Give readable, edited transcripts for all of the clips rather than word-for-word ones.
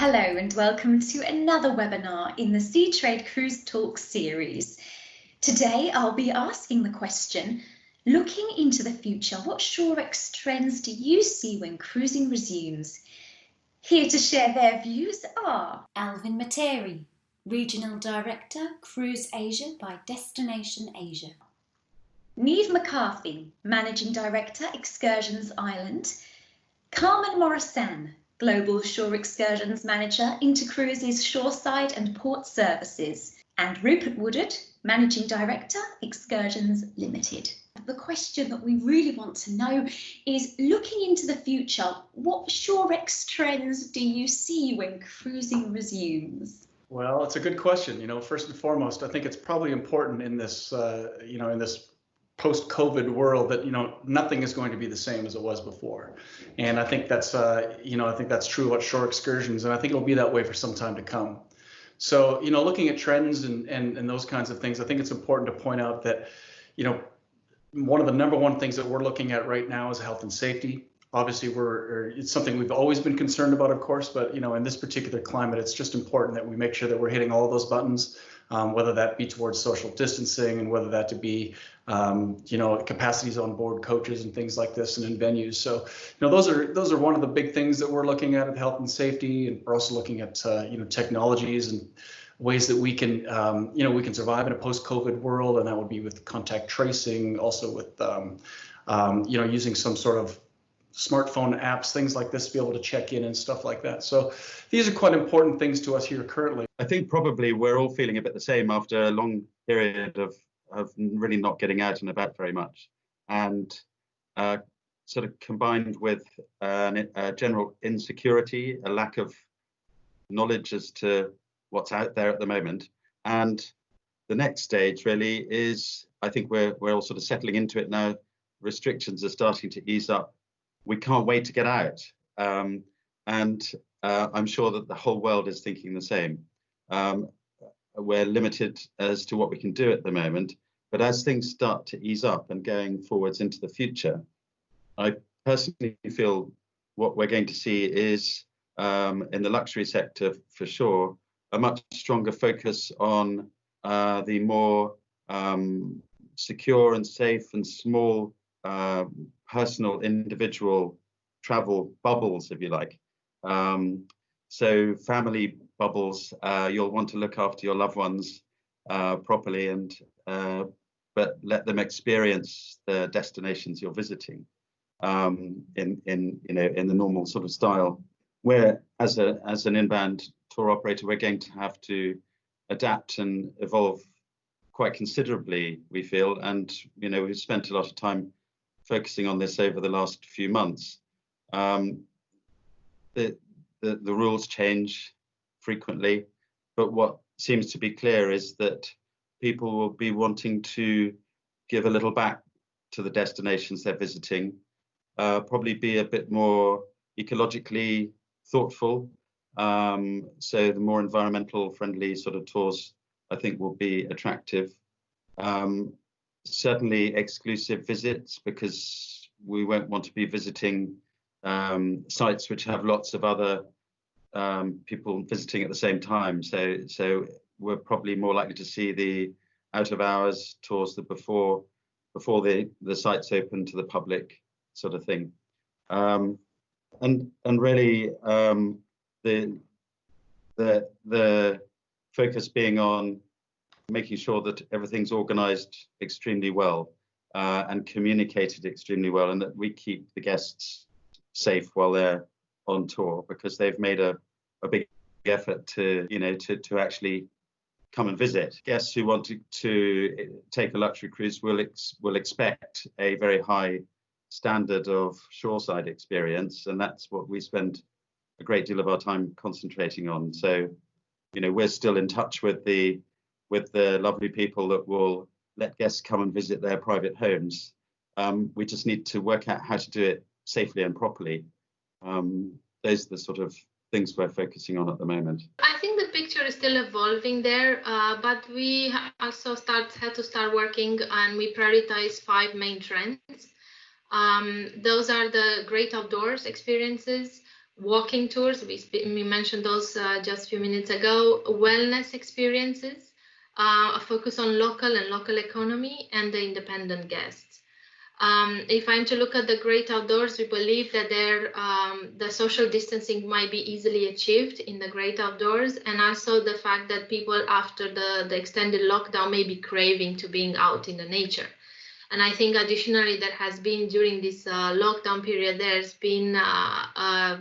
Hello and welcome to another webinar in the Seatrade Cruise Talks series. Today I'll be asking the question, looking into the future, what Shorex trends do you see when cruising resumes? Here to share their views are Alvin Materi, Regional Director, Cruise Asia by Destination Asia. Neve McCarthy, Managing Director, Excursions Ireland. Carmen Morissan, Global Shore Excursions Manager, Intercruises Shoreside and Port Services, and Rupert Woodard, Managing Director, Excursions Limited. The question that we really want to know is, looking into the future, what Shorex trends do you see when cruising resumes? Well, it's a good question. First and foremost, I think it's probably important in this, in this post-COVID world that nothing is going to be the same as it was before, and I think that's that's true about shore excursions, and I think it'll be that way for some time to come. So looking at trends and those kinds of things, I think it's important to point out that one of the number one things that we're looking at right now is health and safety. Obviously, it's something we've always been concerned about, of course, but in this particular climate, it's just important that we make sure that we're hitting all of those buttons, whether that be towards social distancing and whether that to be, capacities on board coaches and things like this and in venues. So, those are one of the big things that we're looking at health and safety, and we're also looking at technologies and ways that we can we can survive in a post-COVID world, and that would be with contact tracing, also with using some sort of smartphone apps, things like this, to be able to check in and stuff like that. So these are quite important things to us here currently. I think probably we're all feeling a bit the same after a long period of really not getting out and about very much, and sort of combined with a general insecurity, a lack of knowledge as to what's out there at the moment. And the next stage really is, I think we're all sort of settling into it now. Restrictions are starting to ease up. We can't wait to get out, and I'm sure that the whole world is thinking the same. We're limited as to what we can do at the moment, but as things start to ease up and going forwards into the future, I personally feel what we're going to see is, in the luxury sector for sure, a much stronger focus on the more secure and safe and small personal individual travel bubbles, if you like. So family bubbles, you'll want to look after your loved ones properly, and but let them experience the destinations you're visiting in the normal sort of style. Where as an inbound tour operator, we're going to have to adapt and evolve quite considerably, we feel, and we've spent a lot of time focusing on this over the last few months. The rules change frequently, but what seems to be clear is that people will be wanting to give a little back to the destinations they're visiting, probably be a bit more ecologically thoughtful. So the more environmental friendly sort of tours, I think, will be attractive. Certainly exclusive visits, because we won't want to be visiting sites which have lots of other people visiting at the same time. So we're probably more likely to see the out of hours tours that before the sites open to the public, sort of thing. And really the focus being on making sure that everything's organized extremely well and communicated extremely well, and that we keep the guests safe while they're on tour, because they've made a big effort to actually come and visit. Guests who want to take a luxury cruise will expect a very high standard of shoreside experience, and that's what we spend a great deal of our time concentrating on. So we're still in touch with the lovely people that will let guests come and visit their private homes. We just need to work out how to do it safely and properly. Those are the sort of things we're focusing on at the moment. I think the picture is still evolving there, but we also had to start working, and we prioritize 5 main trends. Those are the great outdoors experiences, walking tours, we mentioned those just a few minutes ago, wellness experiences, a focus on local and local economy, and the independent guests. If I'm to look at the great outdoors, we believe that the social distancing might be easily achieved in the great outdoors, and also the fact that people after the extended lockdown may be craving to being out in the nature. And I think additionally there has been during this lockdown period, there's been a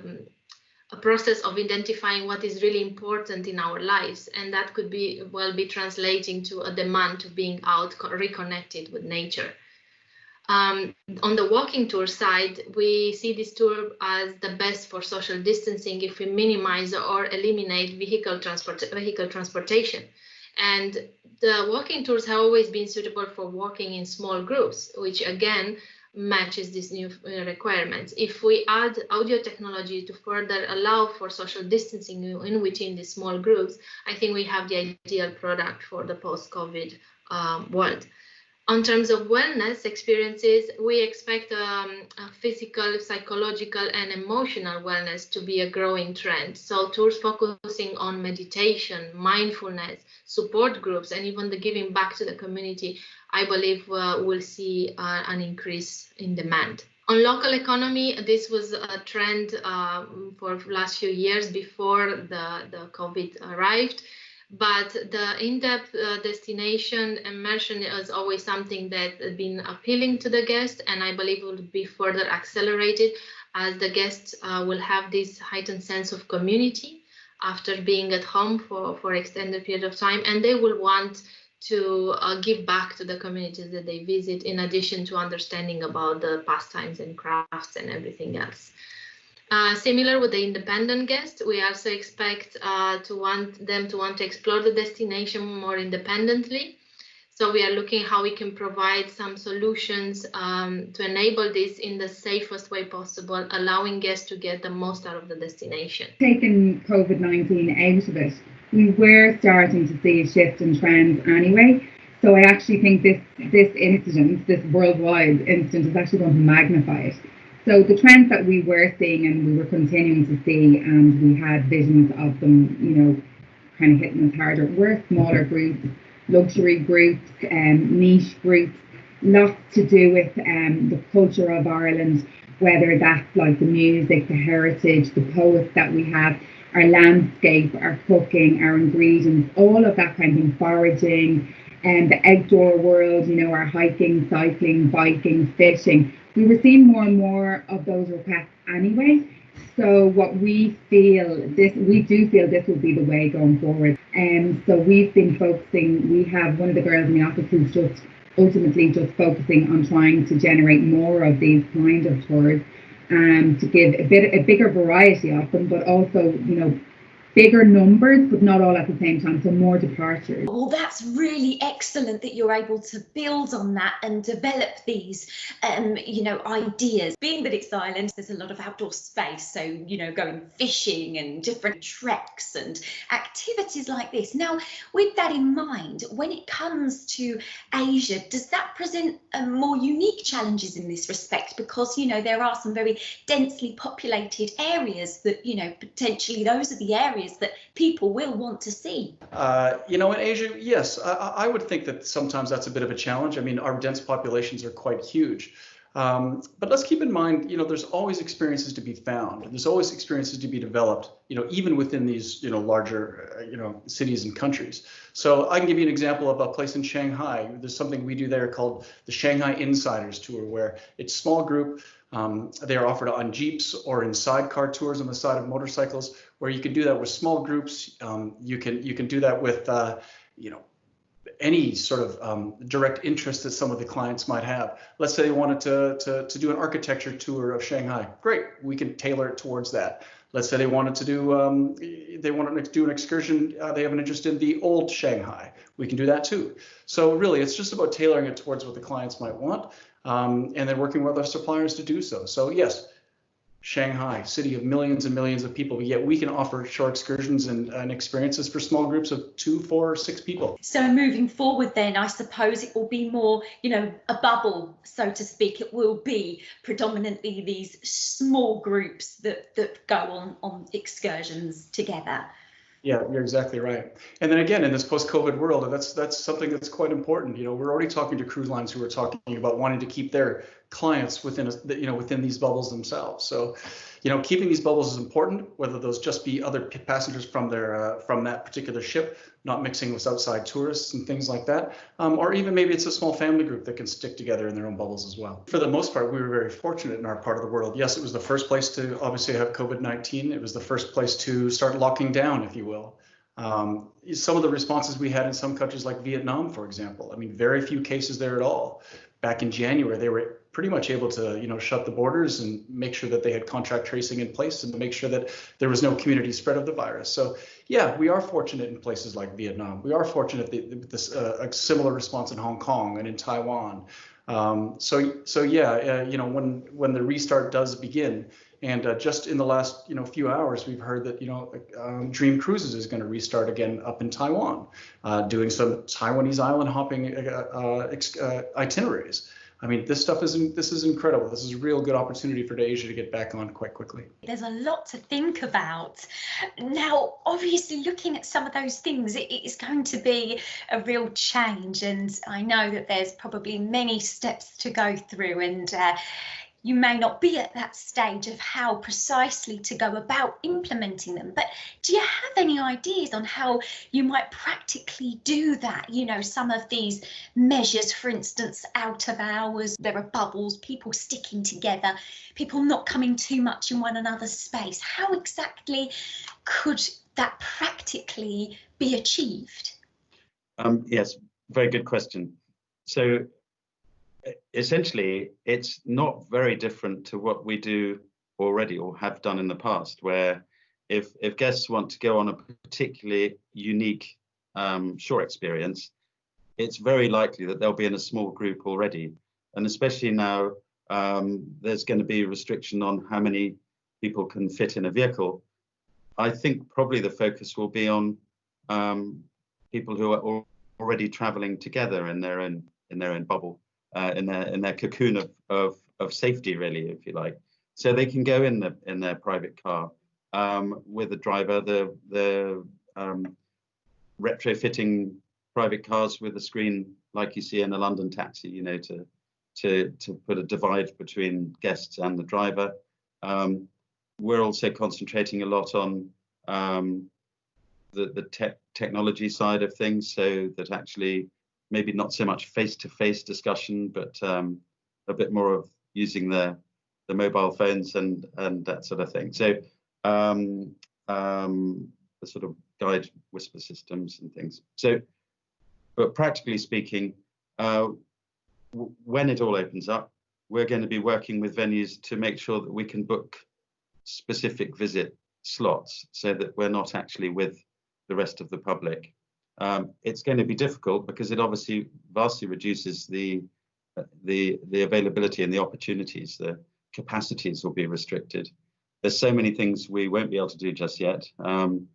process of identifying what is really important in our lives, and that could be translating to a demand to being out, reconnected with nature. On the walking tour side, we see this tour as the best for social distancing if we minimize or eliminate vehicle transportation. And the walking tours have always been suitable for walking in small groups, which again matches these new requirements. If we add audio technology to further allow for social distancing in within these small groups, I think we have the ideal product for the post-COVID world. In terms of wellness experiences, we expect a physical, psychological, and emotional wellness to be a growing trend. So tours focusing on meditation, mindfulness, support groups, and even the giving back to the community, I believe we'll see an increase in demand. On local economy, this was a trend for the last few years before the COVID arrived. But the in-depth destination immersion is always something that has been appealing to the guests, and I believe will be further accelerated as the guests will have this heightened sense of community after being at home for extended period of time, and they will want to give back to the communities that they visit, in addition to understanding about the pastimes and crafts and everything else. Similar with the independent guests, we also expect to want to explore the destination more independently. So we are looking how we can provide some solutions to enable this in the safest way possible, allowing guests to get the most out of the destination. Taking COVID-19 out of it, we were starting to see a shift in trends anyway. So I actually think this incident, this worldwide incident, is actually going to magnify it. So the trends that we were seeing and we were continuing to see, and we had visions of them, kind of hitting us harder, were smaller groups, luxury groups, niche groups, lots to do with the culture of Ireland, whether that's like the music, the heritage, the poets that we have, our landscape, our cooking, our ingredients, all of that kind of thing, foraging, and the outdoor world, our hiking, cycling, biking, fishing. We were seeing more and more of those requests anyway. So what we do feel this will be the way going forward. So we've been focusing, we have one of the girls in the office who's just ultimately just focusing on trying to generate more of these kind of tours, to give a bigger variety of them, but also, bigger numbers, but not all at the same time, so more departures. Well, that's really excellent that you're able to build on that and develop these, ideas. Being that it's Ireland, there's a lot of outdoor space, so, going fishing and different treks and activities like this. Now, with that in mind, when it comes to Asia, does that present more unique challenges in this respect? Because, there are some very densely populated areas that, potentially those are the areas that people will want to see. In Asia, yes, I would think that sometimes that's a bit of a challenge. I mean, our dense populations are quite huge. But let's keep in mind, there's always experiences to be found. There's always experiences to be developed, even within these, larger, cities and countries. So I can give you an example of a place in Shanghai. There's something we do there called the Shanghai Insiders Tour, where it's a small group. They are offered on jeeps or in sidecar tours on the side of motorcycles, where you can do that with small groups. You can do that with, any sort of direct interest that some of the clients might have. Let's say they wanted to do an architecture tour of Shanghai. Great, we can tailor it towards that. Let's say they wanted to do an excursion. They have an interest in the old Shanghai. We can do that too. So really, it's just about tailoring it towards what the clients might want, and then working with our suppliers to do so. So yes, Shanghai, city of millions and millions of people, but yet we can offer short excursions and experiences for small groups of 2, 4, or 6 people. So moving forward then, I suppose it will be more, a bubble, so to speak. It will be predominantly these small groups that go on excursions together. Yeah, you're exactly right. And then again, in this post-COVID world, that's something that's quite important. We're already talking to cruise lines who are talking about wanting to keep their clients within these bubbles themselves. So, keeping these bubbles is important, whether those just be other passengers from that particular ship, not mixing with outside tourists and things like that, or even maybe it's a small family group that can stick together in their own bubbles as well. For the most part, we were very fortunate in our part of the world. Yes, it was the first place to obviously have COVID-19. It was the first place to start locking down, if you will. Some of the responses we had in some countries like Vietnam, for example, very few cases there at all. Back in January, they were pretty much able to, shut the borders and make sure that they had contact tracing in place and to make sure that there was no community spread of the virus. So yeah, we are fortunate in places like Vietnam. We are fortunate with this a similar response in Hong Kong and in Taiwan. So yeah, when the restart does begin, and just in the last few hours, we've heard that Dream Cruises is going to restart again up in Taiwan, doing some Taiwanese island hopping itineraries. This is incredible. This is a real good opportunity for Asia to get back on quite quickly. There's a lot to think about. Now, obviously, looking at some of those things, it is going to be a real change. And I know that there's probably many steps to go through, and you may not be at that stage of how precisely to go about implementing them, but do you have any ideas on how you might practically do that? Some of these measures, for instance, out of hours, there are bubbles, people sticking together, people not coming too much in one another's space. How exactly could that practically be achieved? Yes, very good question. So essentially, it's not very different to what we do already or have done in the past, where if guests want to go on a particularly unique shore experience, it's very likely that they'll be in a small group already. And especially now, there's going to be a restriction on how many people can fit in a vehicle. I think probably the focus will be on people who are already traveling together in their own bubble. In their cocoon of safety, really, if you like, so they can go in their private car with a driver. The retrofitting private cars with a screen like you see in a London taxi, to put a divide between guests and the driver. We're also concentrating a lot on the technology side of things, so that actually maybe not so much face-to-face discussion, but a bit more of using the mobile phones and that sort of thing. So the sort of guide whisper systems and things. So, but practically speaking, when it all opens up, we're going to be working with venues to make sure that we can book specific visit slots so that we're not actually with the rest of the public. It's going to be difficult because it obviously vastly reduces the availability and the opportunities. The capacities will be restricted. There's so many things we won't be able to do just yet, and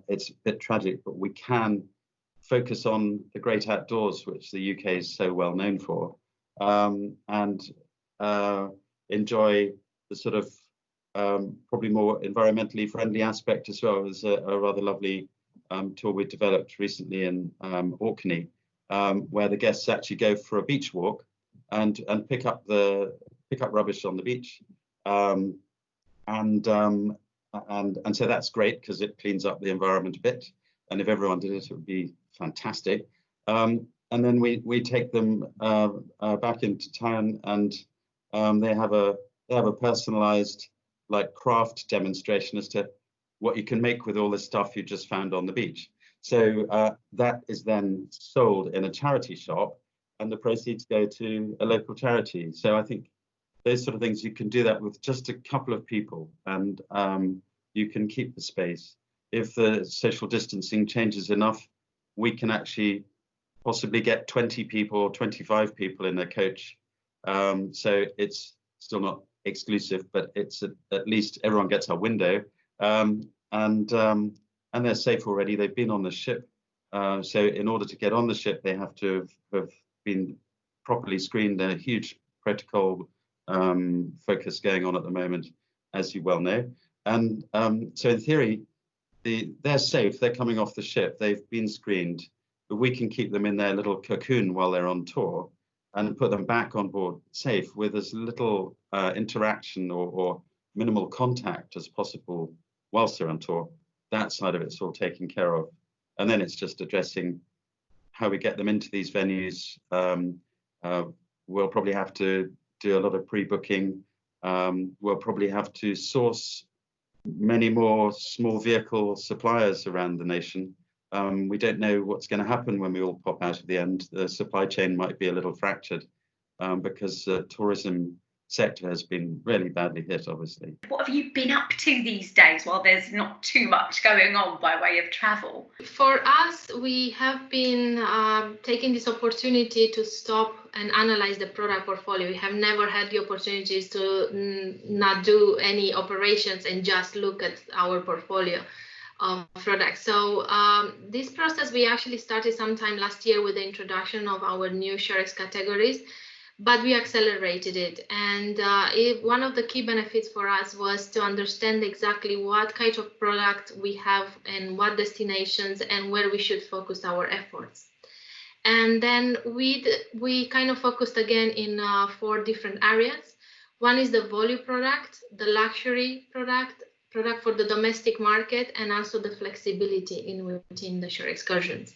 it's a bit tragic, but we can focus on the great outdoors, which the UK is so well known for, and enjoy the sort of probably more environmentally friendly aspect as well. There's a rather lovely tour we developed recently in Orkney, where the guests actually go for a beach walk and pick up rubbish on the beach, and so that's great because it cleans up the environment a bit. And if everyone did it, it would be fantastic. And then we take them back into town, and they have a personalised like craft demonstration as to what you can make with all the stuff you just found on the beach. So that is then sold in a charity shop, and the proceeds go to a local charity. So I think those sort of things, you can do that with just a couple of people, and you can keep the space. If the social distancing changes enough, we can actually possibly get 20 people or 25 people in a coach. So it's still not exclusive, but it's at least everyone gets a window, and they're safe already. They've been on the ship, so in order to get on the ship, they have to have been properly screened. A huge protocol focus going on at the moment, as you well know. And so in theory, they're safe. They're coming off the ship. They've been screened, but we can keep them in their little cocoon while they're on tour and put them back on board safe with as little interaction or minimal contact as possible whilst they're on tour. That side of it's all taken care of. And then it's just addressing how we get them into these venues. We'll probably have to do a lot of pre-booking. We'll probably have to source many more small vehicle suppliers around the nation. We don't know what's going to happen when we all pop out at the end. The supply chain might be a little fractured because the tourism sector has been really badly hit, obviously. What have you been up to these days while there's not too much going on by way of travel? For us, we have been taking this opportunity to stop and analyze the product portfolio. We have never had the opportunities to not do any operations and just look at our portfolio of products. So this process we actually started sometime last year with the introduction of our new Shorex categories, but we accelerated it. And one of the key benefits for us was to understand exactly what kind of product we have and what destinations and where we should focus our efforts. And then we kind of focused again in 4 different areas. One is the volume product, the luxury product for the domestic market, and also the flexibility within the shore excursions.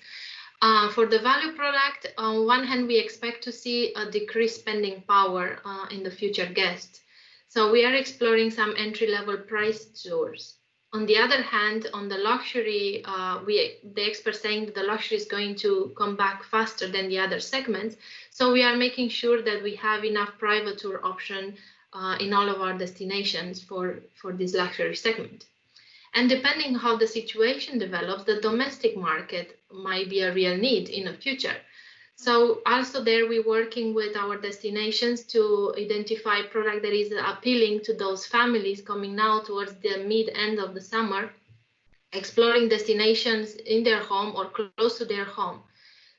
For the value product, on one hand, we expect to see a decreased spending power in the future guests. So we are exploring some entry-level price tours. On the other hand, on the luxury, the experts saying that the luxury is going to come back faster than the other segments. So we are making sure that we have enough private tour option in all of our destinations for this luxury segment. And depending how the situation develops, the domestic market might be a real need in the future. So also there we're working with our destinations to identify product that is appealing to those families coming now towards the mid-end of the summer, exploring destinations in their home or close to their home.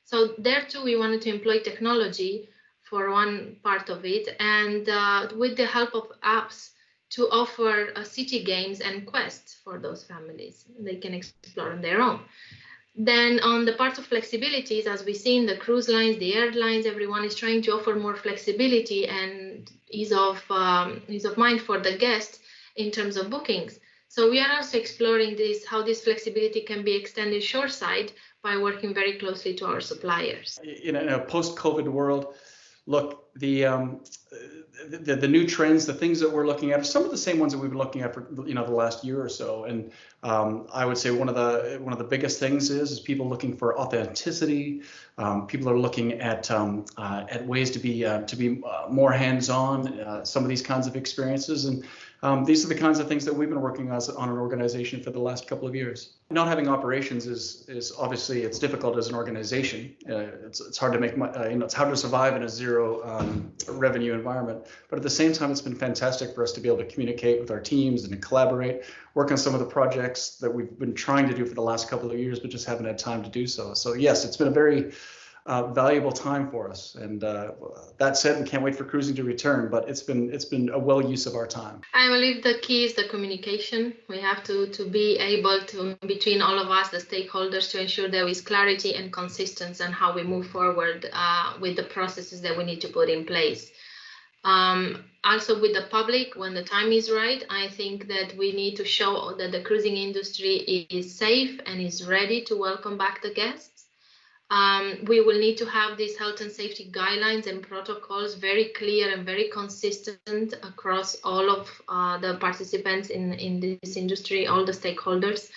So there too, we wanted to employ technology for one part of it, and with the help of apps to offer city games and quests for those families. They can explore on their own. Then on the part of flexibilities, as we see in the cruise lines, the airlines, everyone is trying to offer more flexibility and ease of mind for the guest in terms of bookings. So we are also exploring how this flexibility can be extended shoreside by working very closely to our suppliers. In a post-COVID world, look, the new trends, the things that we're looking at are some of the same ones that we've been looking at for the last year or so. And I would say one of the biggest things is people looking for authenticity. People are looking at ways to be more hands-on. Some of these kinds of experiences, and these are the kinds of things that we've been working on an organization for the last couple of years. Not having operations is obviously it's difficult as an organization. It's hard to make it's hard to survive in a zero revenue environment. But at the same time, it's been fantastic for us to be able to communicate with our teams and to collaborate, work on some of the projects that we've been trying to do for the last couple of years, but just haven't had time to do so. So yes, it's been a very valuable time for us. And that said, we can't wait for cruising to return, but it's been a well use of our time. I believe the key is the communication. We have to be able to, between all of us, the stakeholders, to ensure there is clarity and consistency on how we move forward with the processes that we need to put in place. Also with the public, when the time is right, I think that we need to show that the cruising industry is safe and is ready to welcome back the guests. We will need to have these health and safety guidelines and protocols very clear and very consistent across all of the participants in this industry, all the stakeholders.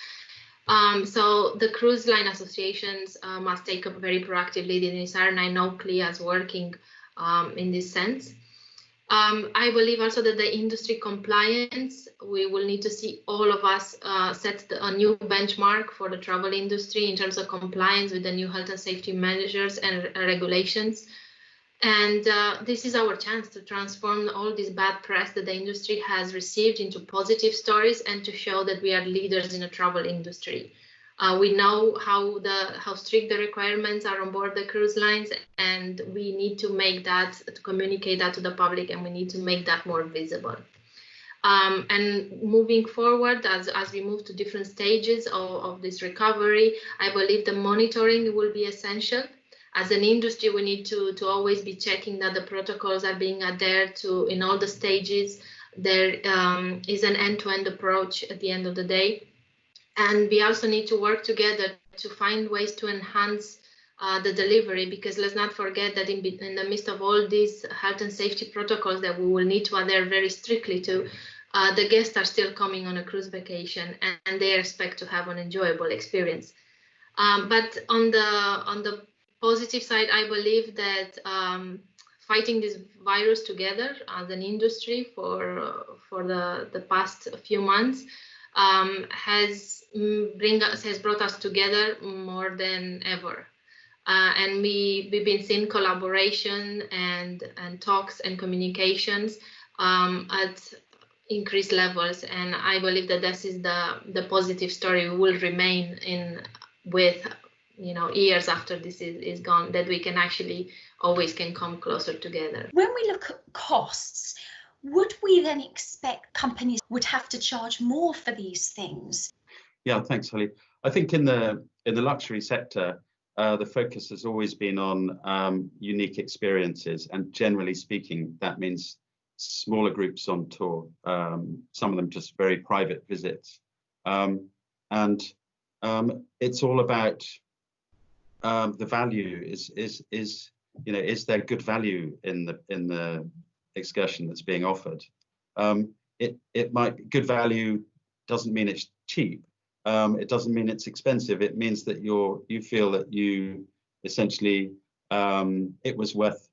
So the cruise line associations must take a very proactive lead in this area, and I know CLIA is working in this sense. I believe also that the industry compliance, we will need to see all of us set a new benchmark for the travel industry in terms of compliance with the new health and safety measures and regulations. And this is our chance to transform all this bad press that the industry has received into positive stories and to show that we are leaders in the travel industry. We know how strict the requirements are on board the cruise lines, and we need to communicate that to the public, and we need to make that more visible. And moving forward, as we move to different stages of this recovery, I believe the monitoring will be essential. As an industry, we need to always be checking that the protocols are being adhered to in all the stages. There is an end-to-end approach at the end of the day. And we also need to work together to find ways to enhance the delivery, because let's not forget that in the midst of all these health and safety protocols that we will need to adhere very strictly to, the guests are still coming on a cruise vacation, and they expect to have an enjoyable experience. But on the positive side, I believe that fighting this virus together as an industry for the past few months has brought us together more than ever. And we've been seeing collaboration and talks and communications at increased levels, and I believe that this is the positive story we will remain in with, years after this is gone, that we can always come closer together. When we look at costs, would we then expect companies would have to charge more for these things? Yeah, thanks, Holly. I think in the luxury sector, the focus has always been on unique experiences, and generally speaking, that means smaller groups on tour, some of them just very private visits, and it's all about the value. Is there good value in the excursion that's being offered? Good value doesn't mean it's cheap. It doesn't mean it's expensive. It means that you feel that you essentially it was worth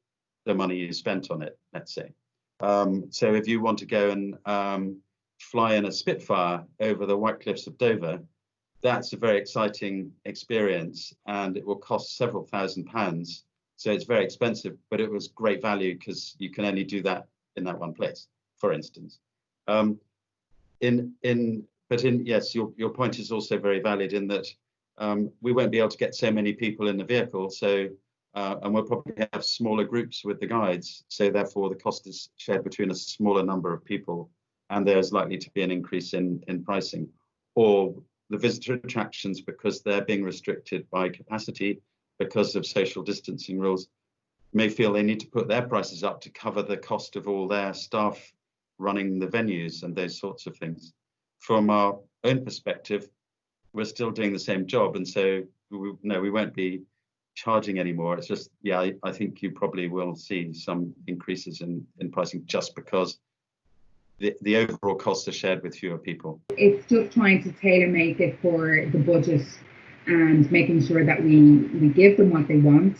the money you spent on it, let's say. So if you want to go and fly in a Spitfire over the White Cliffs of Dover, that's a very exciting experience, and it will cost several £1,000s. So it's very expensive, but it was great value because you can only do that in that one place, for instance. Yes, your point is also very valid in that we won't be able to get so many people in the vehicle, so and we'll probably have smaller groups with the guides, so therefore the cost is shared between a smaller number of people, and there's likely to be an increase in pricing. Or the visitor attractions, because they're being restricted by capacity because of social distancing rules, may feel they need to put their prices up to cover the cost of all their staff running the venues and those sorts of things. From our own perspective, we're still doing the same job, and so we won't be charging anymore. It's just, yeah, I think you probably will see some increases in pricing just because the overall costs are shared with fewer people. It's just trying to tailor make it for the budget and making sure that we give them what they want,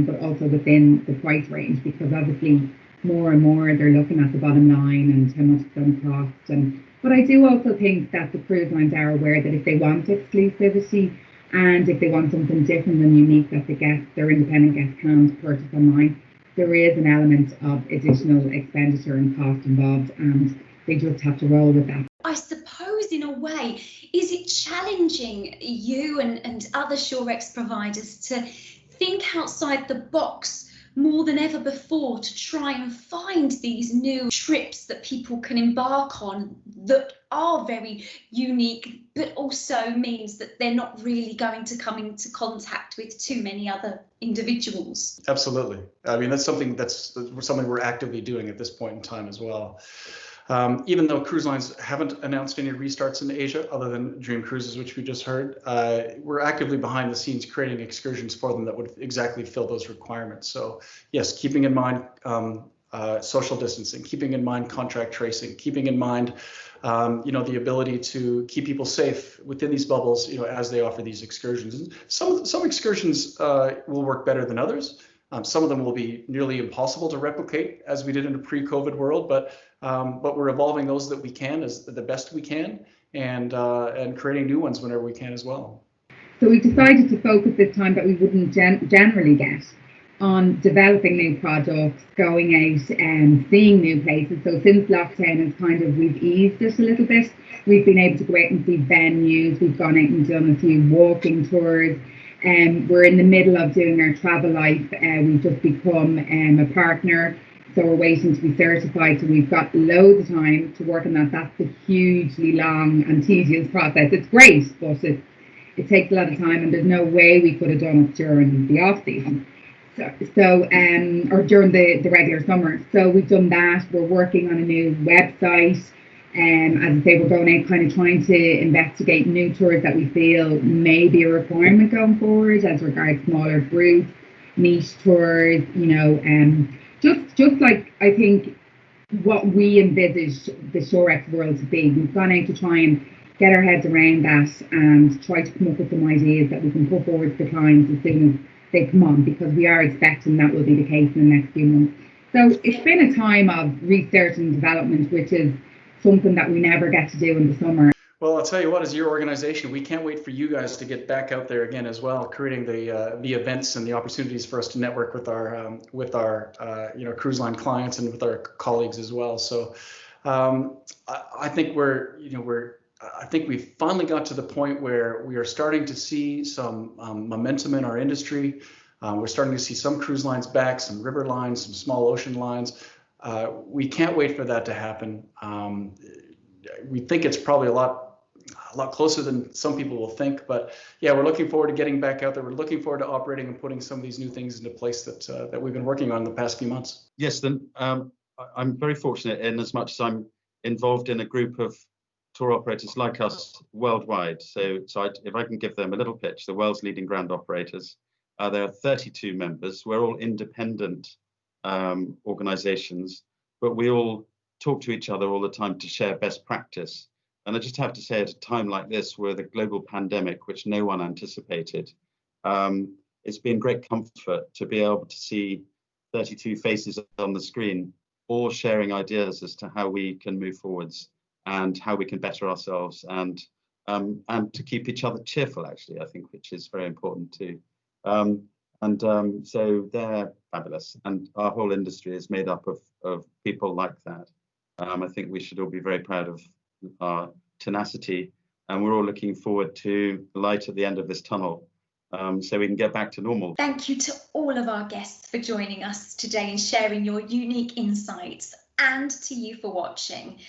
but also within the price range, because obviously more and more they're looking at the bottom line and how much it's going to cost. But I do also think that the cruise lines are aware that if they want exclusivity and if they want something different and unique that their independent guests can't purchase online, there is an element of additional expenditure and cost involved, and they just have to roll with that. I suppose in a way, is it challenging you and other Shorex providers to think outside the box more than ever before to try and find these new trips that people can embark on that are very unique, but also means that they're not really going to come into contact with too many other individuals? Absolutely. I mean, that's something we're actively doing at this point in time as well. Even though cruise lines haven't announced any restarts in Asia, other than Dream Cruises, which we just heard, we're actively behind the scenes creating excursions for them that would exactly fill those requirements. So yes, keeping in mind social distancing, keeping in mind contact tracing, keeping in mind the ability to keep people safe within these bubbles, as they offer these excursions. And some excursions will work better than others. Some of them will be nearly impossible to replicate as we did in a pre-COVID world, but we're evolving those that we can as the best we can, and creating new ones whenever we can as well. So we decided to focus this time that we wouldn't generally get on developing new products, going out and seeing new places. So since lockdown, it's kind of, we've eased it a little bit. We've been able to go out and see venues. We've gone out and done a few walking tours. We're in the middle of doing our travel life. We've just become a partner. So we're waiting to be certified. So we've got loads of time to work on that. That's a hugely long and tedious process. It's great, but it takes a lot of time, and there's no way we could have done it during the off season. Or during the regular summer. So we've done that. We're working on a new website. As I say, we're going out kind of trying to investigate new tours that we feel may be a requirement going forward as regards smaller groups, niche tours, just like I think what we envisaged the Shorex world to be. We've gone out to try and get our heads around that and try to come up with some ideas that we can put forward to the clients as soon as they come on, because we are expecting that will be the case in the next few months. So it's been a time of research and development, which is something that we never get to do in the summer. Well, I'll tell you what, as your organization, we can't wait for you guys to get back out there again as well, creating the events and the opportunities for us to network with our cruise line clients and with our colleagues as well. So I think I think we've finally got to the point where we are starting to see some momentum in our industry. We're starting to see some cruise lines back, some river lines, some small ocean lines. We can't wait for that to happen. We think it's probably a lot closer than some people will think, but yeah, we're looking forward to getting back out there. We're looking forward to operating and putting some of these new things into place that we've been working on the past few months. Yes, then I'm very fortunate in as much as I'm involved in a group of tour operators like us worldwide. So if I can give them a little pitch, the world's leading ground operators. There are 32 members. We're all independent organizations, but we all talk to each other all the time to share best practice. And I just have to say, at a time like this, with a global pandemic, which no one anticipated, it's been great comfort to be able to see 32 faces on the screen, all sharing ideas as to how we can move forwards and how we can better ourselves, and to keep each other cheerful, actually, I think, which is very important too. So they're fabulous, and our whole industry is made up of people like that. I think we should all be very proud of our tenacity, and we're all looking forward to the light at the end of this tunnel, so we can get back to normal. Thank you to all of our guests for joining us today and sharing your unique insights, and to you for watching.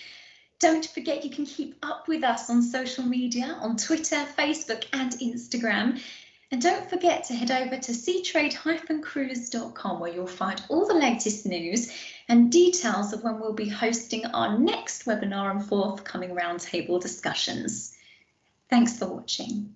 Don't forget, you can keep up with us on social media, on Twitter, Facebook and Instagram. And don't forget to head over to seatrade-cruise.com, where you'll find all the latest news and details of when we'll be hosting our next webinar and forthcoming roundtable discussions. Thanks for watching.